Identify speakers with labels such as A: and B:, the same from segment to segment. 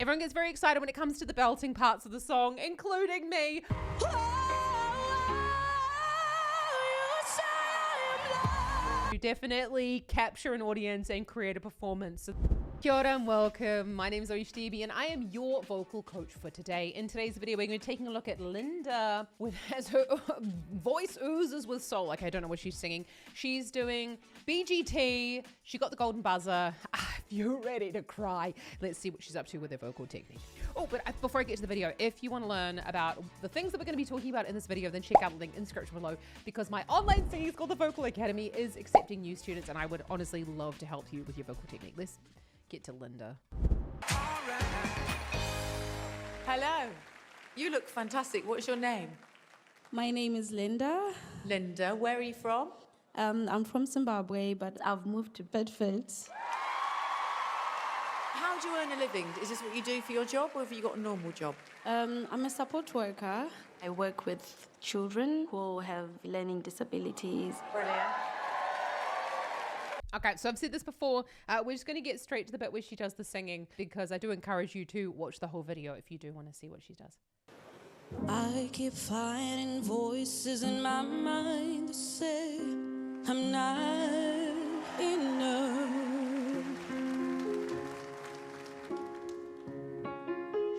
A: Everyone gets very excited when it comes to the belting parts of the song, including me. You definitely capture an audience and create a performance. Kia ora and welcome. My name is ZoeStibi and I am your vocal coach for today. In today's video, we're going to be taking a look at Linda as her voice oozes with soul. Okay, I don't know what she's singing. She's doing BGT. She got the golden buzzer. If you're ready to cry, let's see what she's up to with her vocal technique. Oh, but before I get to the video, if you want to learn about the things that we're going to be talking about in this video, then check out the link in the description below, because my online singing school, the Vocal Academy, is accepting new students, and I would honestly love to help you with your vocal technique. Let's get to Linda.
B: Hello. You look fantastic. What's your name?
C: My name is Linda.
B: Linda. Where are you from?
C: I'm from Zimbabwe, but I've moved to Bedford.
B: How do you earn a living? Is this what you do for your job, or have you got a normal job?
C: I'm a support worker. I work with children who have learning disabilities.
B: Brilliant.
A: Okay, so I've said this before. We're just going to get straight to the bit where she does the singing, because I do encourage you to watch the whole video if you do want to see what she does.
D: I keep finding voices in my mind that say I'm not enough.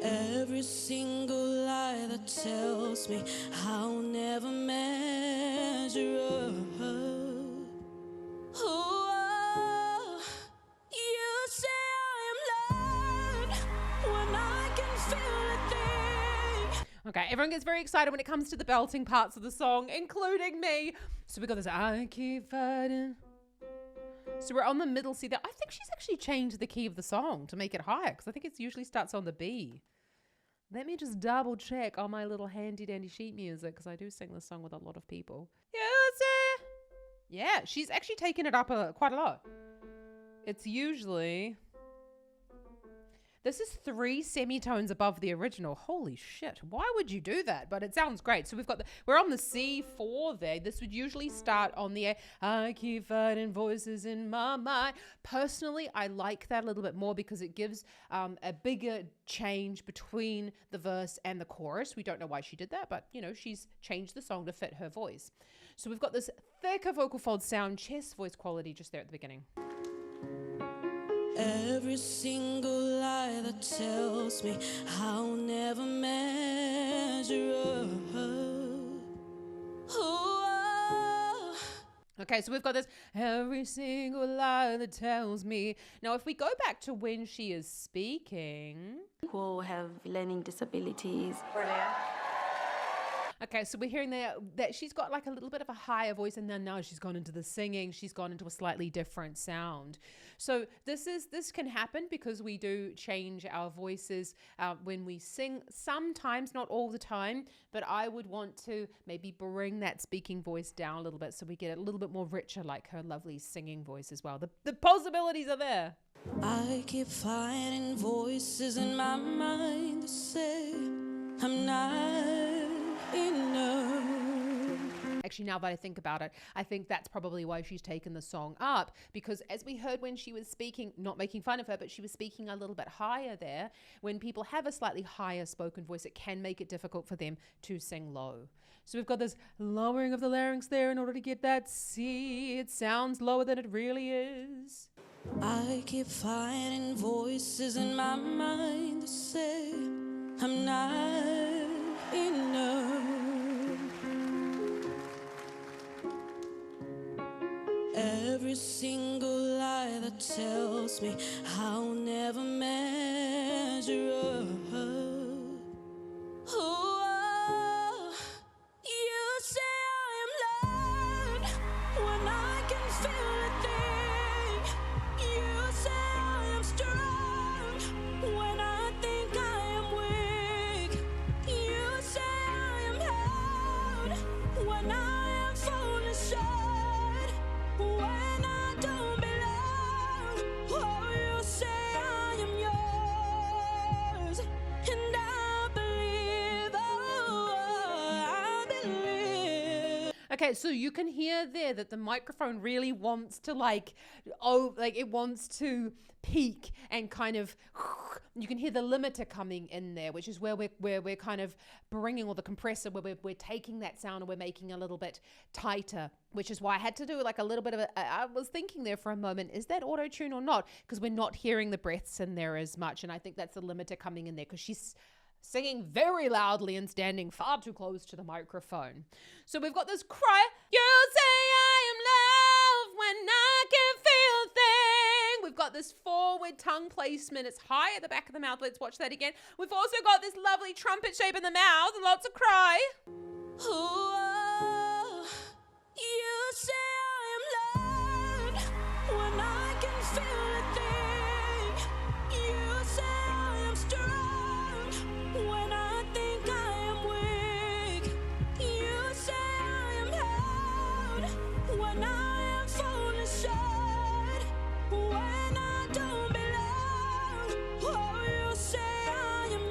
D: Every single lie that tells me I'll never measure up. Oh, you say I am loved when I can feel a thing.
A: Okay, everyone gets very excited when it comes to the belting parts of the song, including me. So we got this, I keep fighting. So we're on the middle C there. I think she's actually changed the key of the song to make it higher, because I think it usually starts on the B. Let me just double check on my little handy dandy sheet music, because I do sing this song with a lot of people. Yeah, she's actually taken it up quite a lot. It's usually... This is 3 semitones above the original. Holy shit. Why would you do that? But it sounds great. So we're on the C4 there. This would usually start on the A. I keep fighting voices in my mind. Personally, I like that a little bit more, because it gives a bigger change between the verse and the chorus. We don't know why she did that, but you know, she's changed the song to fit her voice. So we've got this thicker vocal fold sound, chest voice quality just there at the beginning.
D: Every single lie that tells me I'll never measure up. Oh,
A: okay, so we've got this every single lie that tells me. Now, if we go back to when she is speaking,
C: Who have learning disabilities.
B: Brilliant.
A: okay, so we're hearing that she's got like a little bit of a higher voice, and then now she's gone into the singing. She's gone into a slightly different sound. So this can happen because we do change our voices when we sing. Sometimes, not all the time, but I would want to maybe bring that speaking voice down a little bit, so we get a little bit more richer, like her lovely singing voice as well. The possibilities are there.
D: I keep finding voices in my mind that say I'm not enough.
A: Actually, now that I think about it, I think that's probably why she's taken the song up, because as we heard when she was speaking, not making fun of her, but she was speaking a little bit higher there. When people have a slightly higher spoken voice, it can make it difficult for them to sing low. So we've got this lowering of the larynx there in order to get that C. It sounds lower than it really is.
D: I keep finding voices in my mind that say I'm not enough. Every single lie that tells me I'll never measure up. Oh, you say I am loved when I can feel a thing. You say I am strong when I think I am weak. You say I am held when I am falling short, when I don't belong. Oh, you say
A: Okay, so you can hear there that the microphone really wants to it wants to peak and kind of, you can hear the limiter coming in there, which is where we're kind of bringing, or the compressor, where we're taking that sound and we're making a little bit tighter, which is why I had to do like a little bit of I was thinking there for a moment, is that auto-tune or not? Because we're not hearing the breaths in there as much. And I think that's the limiter coming in there, because she's singing very loudly and standing far too close to the microphone. So we've got this cry, you say I am love when I can feel thing. We've got this forward tongue placement. It's high at the back of the mouth. Let's watch that again. We've also got this lovely trumpet shape in the mouth and lots of cry.
D: Oh, you say I am loved when I can feel a thing. You say I am strong when I think I am weak. You say I am held when I am falling short, when I don't belong. Oh, you say I am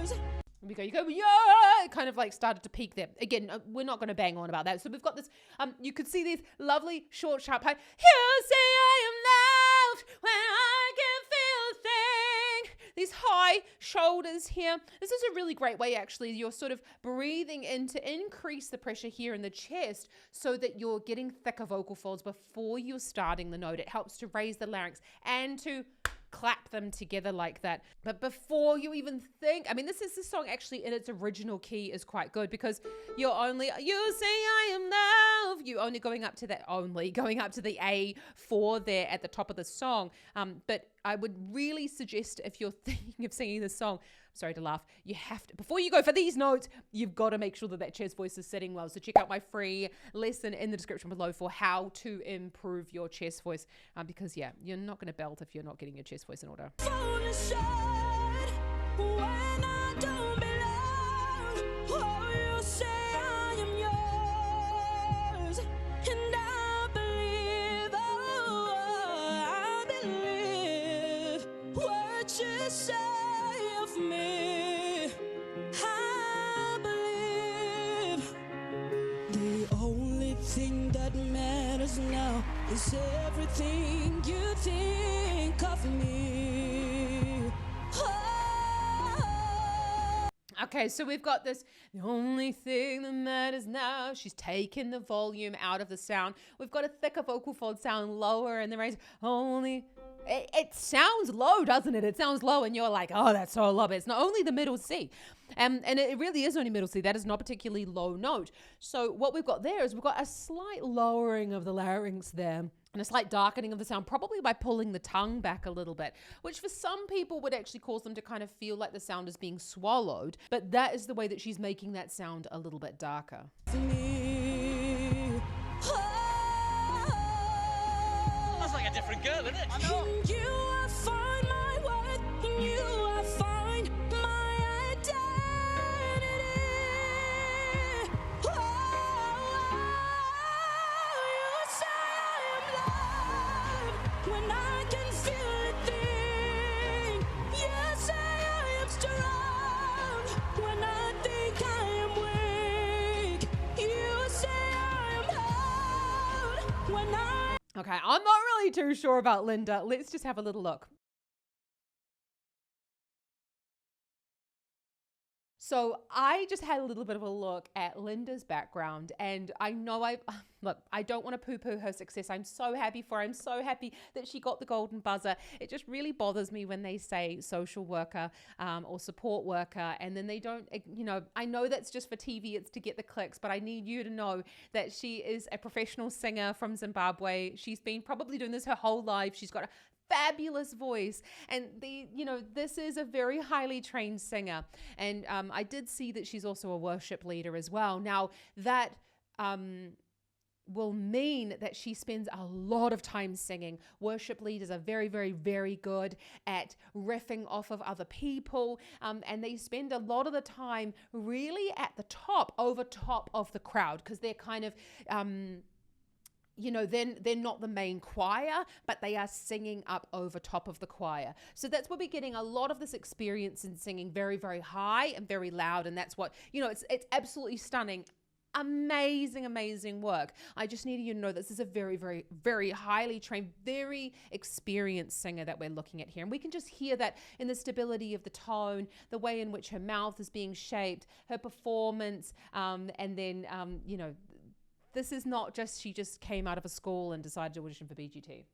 D: yours.
A: We go, you go, yeah, it kind of like started to peak there. Again, we're not going to bang on about that. So we've got this, you could see these lovely short, sharp high. You say I am loved when I can feel thing. These high shoulders here. This is a really great way, actually. You're sort of breathing in to increase the pressure here in the chest so that you're getting thicker vocal folds before you're starting the note. It helps to raise the larynx and to clap them together like that. But before you even think, I mean, this song actually in its original key is quite good, because you say I am love, you're only going up to the A4 there at the top of the song. But I would really suggest, if you're thinking of singing this song, sorry to laugh, you have to, before you go for these notes, you've got to make sure that chest voice is sitting well. So check out my free lesson in the description below for how to improve your chest voice, because yeah, you're not going to belt if you're not getting your chest voice in order.
D: Falling short when I don't belong. Oh, you say I am yours, and I believe, oh, I believe what you say of me. I believe the only thing that matters now is everything you think of me. Oh.
A: Okay, so we've got this, the only thing that matters now. She's taken the volume out of the sound. We've got a thicker vocal fold sound lower in the range. It sounds low, doesn't it? It sounds low and you're like, oh, that's so low. But it's not only the middle C. And it really is only middle C. That is not a particularly low note. So what we've got there is we've got a slight lowering of the larynx there and a slight darkening of the sound, probably by pulling the tongue back a little bit, which for some people would actually cause them to kind of feel like the sound is being swallowed. But that is the way that she's making that sound a little bit darker.
D: Me.
E: That's like a different girl, isn't it? I know.
D: In you I find my worth, in you I find my identity. You say I am loved when I can feel a thing. You say I am strong when I think I am weak. You say I am held when I.
A: Okay, I'm not really too sure about Linda. Let's just have a little look. So I just had a little bit of a look at Linda's background, and I know look, I don't want to poo-poo her success. I'm so happy for her. I'm so happy that she got the golden buzzer. It just really bothers me when they say social worker or support worker, and then they don't, I know that's just for TV, it's to get the clicks, but I need you to know that she is a professional singer from Zimbabwe. She's been probably doing this her whole life. She's got a fabulous voice, and this is a very highly trained singer, and I did see that she's also a worship leader as well. Now that will mean that she spends a lot of time singing. Worship leaders are very, very, very good at riffing off of other people, and they spend a lot of the time really at the top, over top of the crowd, because they're kind of they're not the main choir, but they are singing up over top of the choir. So that's where we're getting a lot of this experience in singing very, very high and very loud. And that's what, it's absolutely stunning. amazing, amazing work. I just needed you to know this is a very, very, very highly trained, very experienced singer that we're looking at here. And we can just hear that in the stability of the tone, the way in which her mouth is being shaped, her performance, and then, you know, this is not just she just came out of a school and decided to audition for BGT.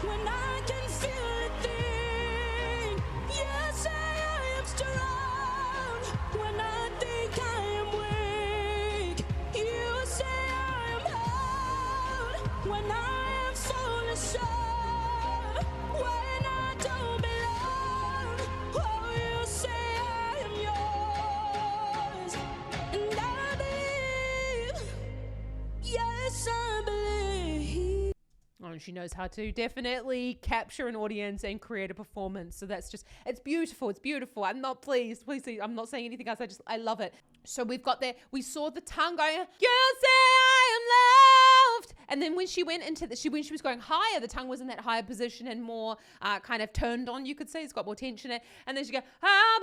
D: When I can feel a thing, you say I am strong. When I think I am weak, you say I am hard. When I am falling short, when I don't belong, oh, you say I am yours. And I believe, yes, I believe.
A: Oh, she knows how to definitely capture an audience and create a performance. So that's just, it's beautiful. It's beautiful. I'm not pleased. Please, I'm not saying anything else. I love it. So we've got there, we saw the tongue going, you say I am loved. And then when she went into when she was going higher, the tongue was in that higher position and more kind of turned on, you could say. It's got more tension in it. And then she go, I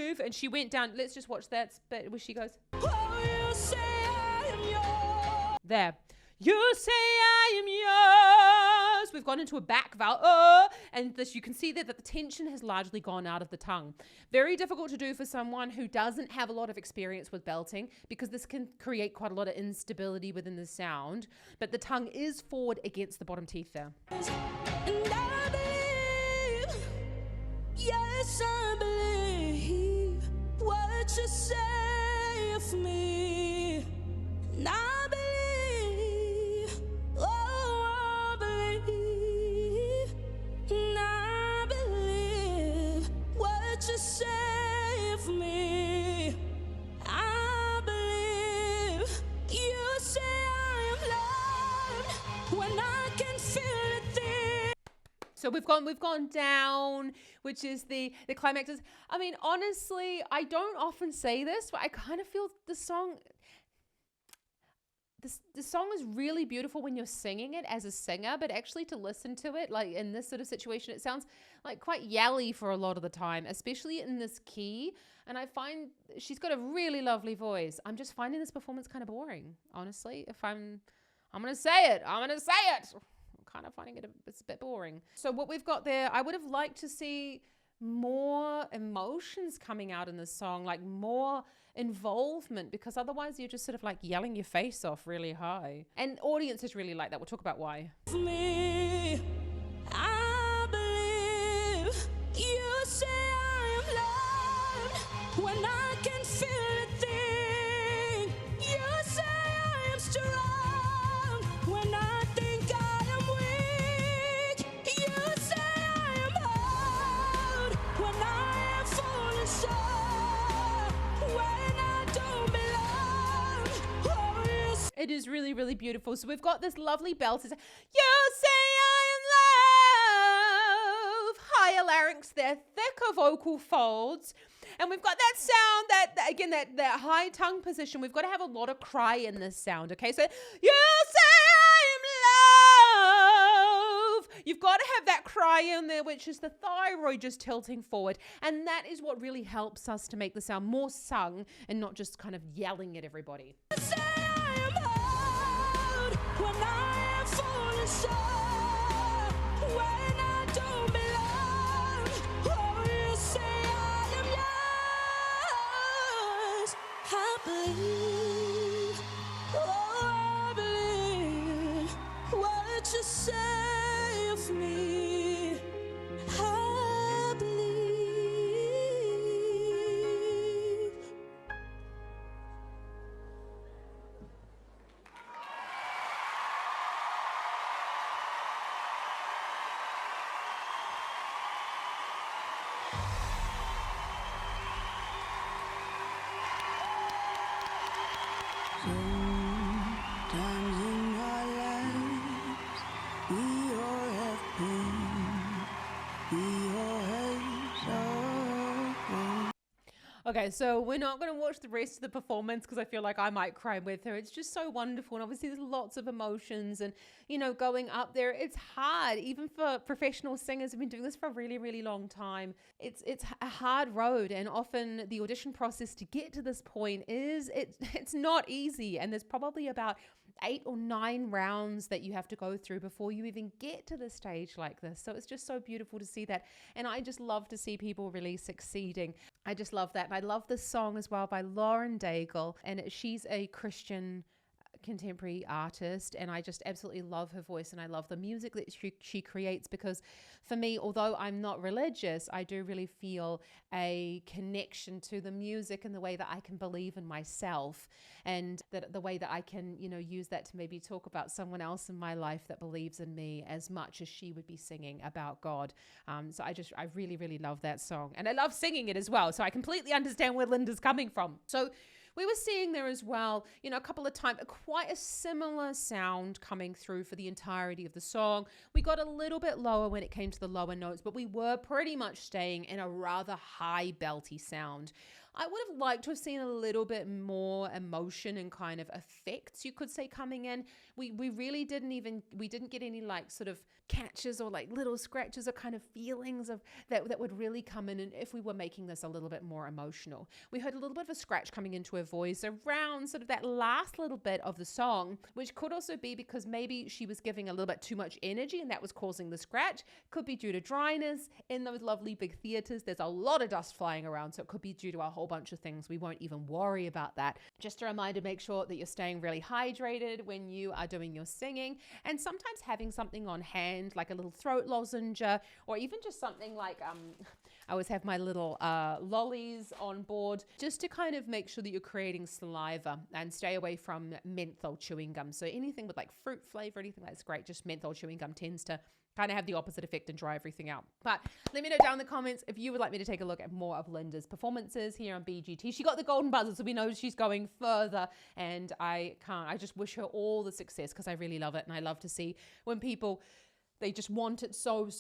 A: believe. And she went down. Let's just watch that bit where she goes,
D: Oh, you say I am yours.
A: there. You say I am yours. We've gone into a back vowel. And this, you can see there that the tension has largely gone out of the tongue. Very difficult to do for someone who doesn't have a lot of experience with belting, because this can create quite a lot of instability within the sound. But the tongue is forward against the bottom teeth there.
D: And I believe, yes, I believe what you say of me. And I believe, oh, I believe, and I believe what you say of me. I believe you say I am loved when I can feel it there.
A: So we've gone down, which is the climax. I mean, honestly, I don't often say this, but I kind of feel the song is really beautiful when you're singing it as a singer, but actually to listen to it, like in this sort of situation, it sounds like quite yelly for a lot of the time, especially in this key. And I find she's got a really lovely voice. I'm just finding this performance kind of boring, honestly. If I'm going to say it. I'm kind of finding it's a bit boring. So what we've got there, I would have liked to see more emotions coming out in this song, like more involvement, because otherwise you're just sort of like yelling your face off really high. And audiences really like that. We'll talk about why.
D: Me, I believe you say I am loved when I can feel a thing. You say I am strong when I think I am weak. You say I am hard when I am falling short, when I don't belong. Oh, you say
A: It is really, really beautiful. So we've got this lovely belt. It's, you say I am love. Higher larynx there, thicker vocal folds. And we've got that sound, that high tongue position. We've got to have a lot of cry in this sound, okay? So, you say I am love. You've got to have that cry in there, which is the thyroid just tilting forward. And that is what really helps us to make the sound more sung and not just kind of yelling at everybody.
D: say I am hard when I am falling short, when I don't belong. Oh, you say I am yours. I believe, oh, I believe what you say of me. I believe.
F: Sometimes in our lives, we all have pain, we all have sorrow.
A: Okay, so we're not going to watch the rest of the performance because I feel like I might cry with her. It's just so wonderful. And obviously there's lots of emotions and, you know, going up there, it's hard. Even for professional singers who've been doing this for a really, really long time. It's a hard road. And often the audition process to get to this point it's not easy. And there's probably about 8 or 9 rounds that you have to go through before you even get to the stage like this. So it's just so beautiful to see that. And I just love to see people really succeeding. I just love that. And I love this song as well by Lauren Daigle. And she's a Christian contemporary artist, and I just absolutely love her voice, and I love the music that she creates, because for me, although I'm not religious, I do really feel a connection to the music and the way that I can believe in myself, and that the way that I can, you know, use that to maybe talk about someone else in my life that believes in me as much as she would be singing about God. So I really, really love that song, and I love singing it as well. So I completely understand where Linda's coming from. So we were seeing there as well, you know, a couple of times, quite a similar sound coming through for the entirety of the song. We got a little bit lower when it came to the lower notes, but we were pretty much staying in a rather high belty sound. I would have liked to have seen a little bit more emotion and kind of effects, you could say, coming in. We really didn't get any like sort of catches or like little scratches or kind of feelings of that would really come in, and if we were making this a little bit more emotional. We heard a little bit of a scratch coming into her voice around sort of that last little bit of the song, which could also be because maybe she was giving a little bit too much energy and that was causing the scratch. Could be due to dryness. In those lovely big theaters, there's a lot of dust flying around, so it could be due to a whole bunch of things. We won't even worry about that. Just a reminder, make sure that you're staying really hydrated when you are doing your singing, and sometimes having something on hand like a little throat lozenge, or even just something like I always have my little lollies on board, just to kind of make sure that you're creating saliva, and stay away from menthol chewing gum. So anything with like fruit flavor, anything that's great. Just menthol chewing gum tends to kind of have the opposite effect and dry everything out. But let me know down in the comments if you would like me to take a look at more of Linda's performances here on BGT. She got the golden buzzer, so we know she's going further, and I just wish her all the success, because I really love it. And I love to see when people, they just want it so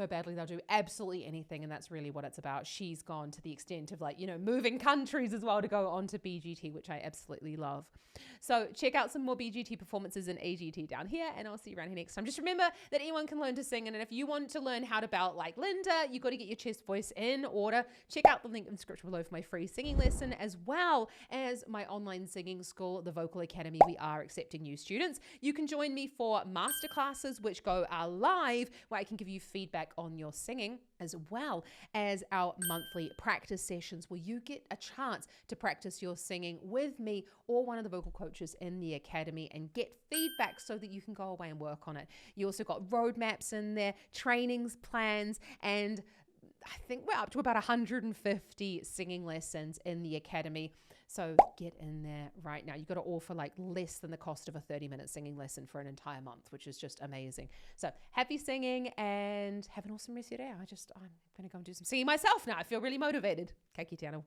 A: badly, they'll do absolutely anything, and that's really what it's about. She's gone to the extent of, like, you know, moving countries as well to go on to BGT, which I absolutely love. So check out some more BGT performances in AGT down here, and I'll see you around here next time. Just remember that anyone can learn to sing, and if you want to learn how to belt like Linda, you got to get your chest voice in order. Check out the link in the description below for my free singing lesson, as well as my online singing school, the Vocal Academy. We are accepting new students. You can join me for masterclasses, which go live, where I can give you feedback on your singing, as well as our monthly practice sessions, where you get a chance to practice your singing with me or one of the vocal coaches in the academy and get feedback so that you can go away and work on it. You also got roadmaps in there, trainings, plans, and I think we're up to about 150 singing lessons in the academy. So get in there right now. You've got it all for like less than the cost of a 30-minute singing lesson for an entire month, which is just amazing. So happy singing, and have an awesome rest of your day. I'm going to go and do some singing myself now. I feel really motivated. Ka kite anō.